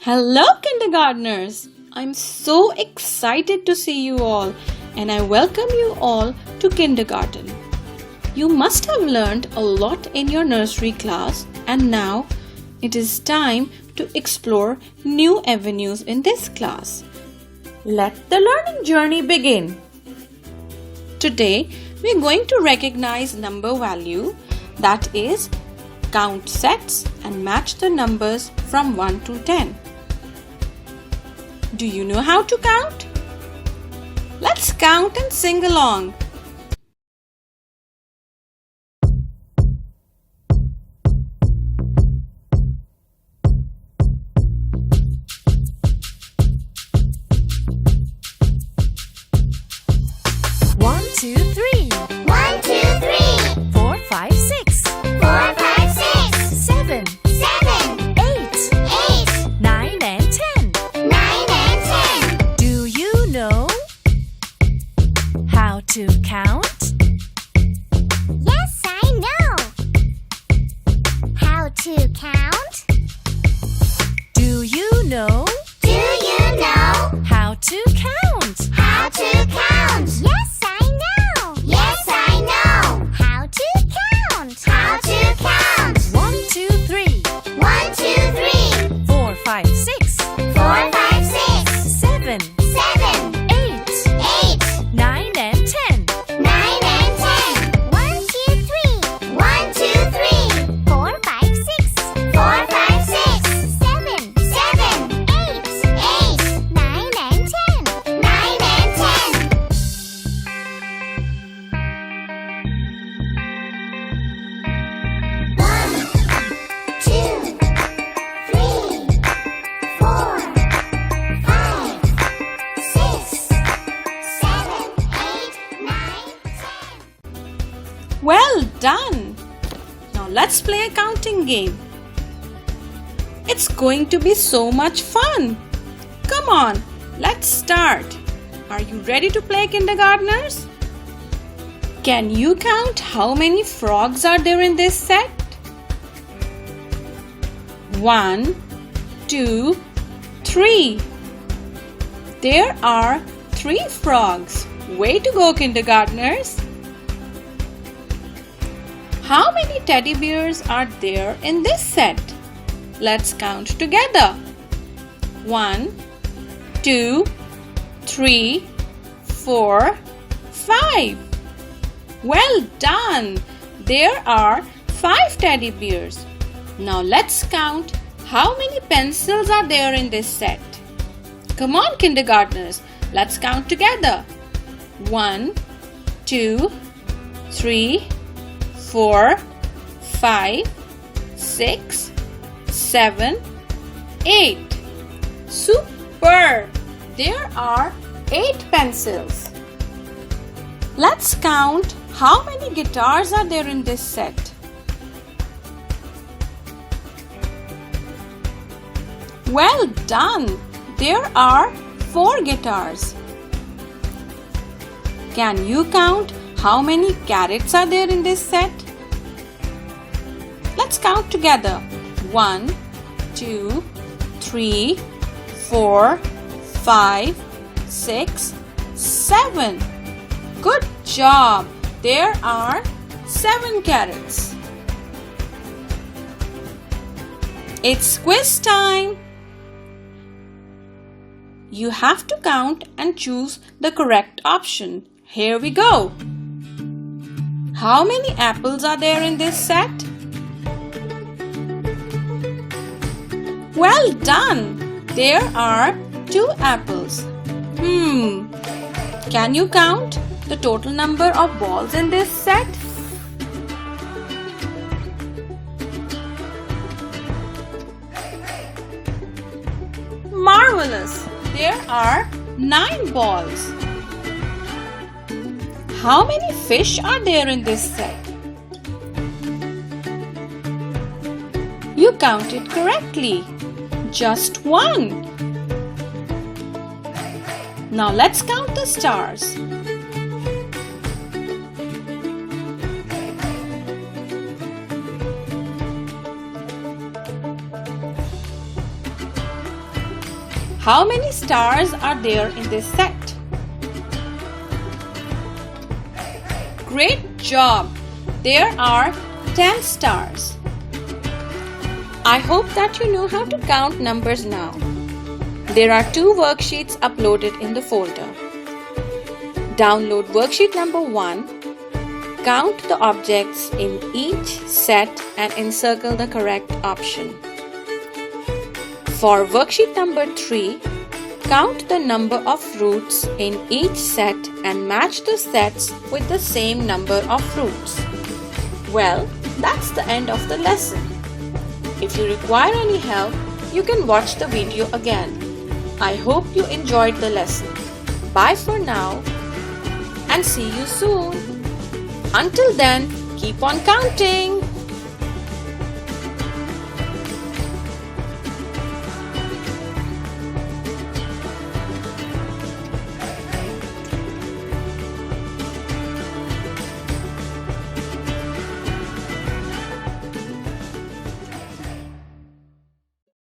Hello, kindergartners! I'm so excited to see you all, and I welcome you all to kindergarten. You must have learned a lot in your nursery class, and now it is time to explore new avenues in this class. Let the learning journey begin. Today, we are going to recognize number value, that is, count sets and match the numbers from 1 to 10. Do you know how to count? Let's count and sing along. One, two, three. 1, 2, 3, 4, 5, 6. 4, 5, 6, 7, 7, 8, 8, 9, and 10. 9, and 10. Do you know how to count? Yes, I know how to count. Do you know Do you know how to count? how to count? Yes, I know. Yes, I know how to count. How to count. 1, 2, 3. 1, 2, 3, 4, 5, 6. 4, 5, 6, 7, 7, 8, 8, 9, and 10. 9, and 10. 1, 2, 3, 1, 2, 3, 4, 5, 6, 4, 5, 6, 7, 7, 8, 8, 9, and 10. 9, and 10. 1, 2, 3, 4, 5, 6, 7, 8, 9, 10. Well done! Now let's play a counting game. It's going to be so much fun. Come on, let's start. Are you ready to play, kindergartners? Can you count how many frogs are there in this set? 1, 2, 3. There are 3 frogs. Way to go, kindergartners! How many teddy bears are there in this set? Let's count together. 1, 2, 3, 4, 5. Well done! There are 5 teddy bears. Now let's count how many pencils are there in this set. Come on, kindergartners, let's count together. 1, 2, 3, 4, 5, 6, 7, 8. Super! There are 8 pencils. Let's count how many guitars are there in this set. Well done! There are 4 guitars. Can you count how many carrots are there in this set? Let's count together. 1, 2, 3, 4, 5, 6, 7. Good job! There are 7 carrots. It's quiz time. You have to count and choose the correct option. Here we go. How many apples are there in this set? Well done! There are 2 apples. Can you count the total number of balls in this set? Marvelous! There are 9 balls. How many fish are there in this set? You counted correctly. Just 1. Now let's count the stars. How many stars are there in this set? Great job! There are 10 stars. I hope that you know how to count numbers now. There are 2 worksheets uploaded in the folder. Download worksheet number 1. Count the objects in each set and encircle the correct option. For worksheet number 3, count the number of fruits in each set and match the sets with the same number of fruits. Well, that's the end of the lesson. If you require any help, you can watch the video again. I hope you enjoyed the lesson. Bye for now and see you soon. Until then, keep on counting.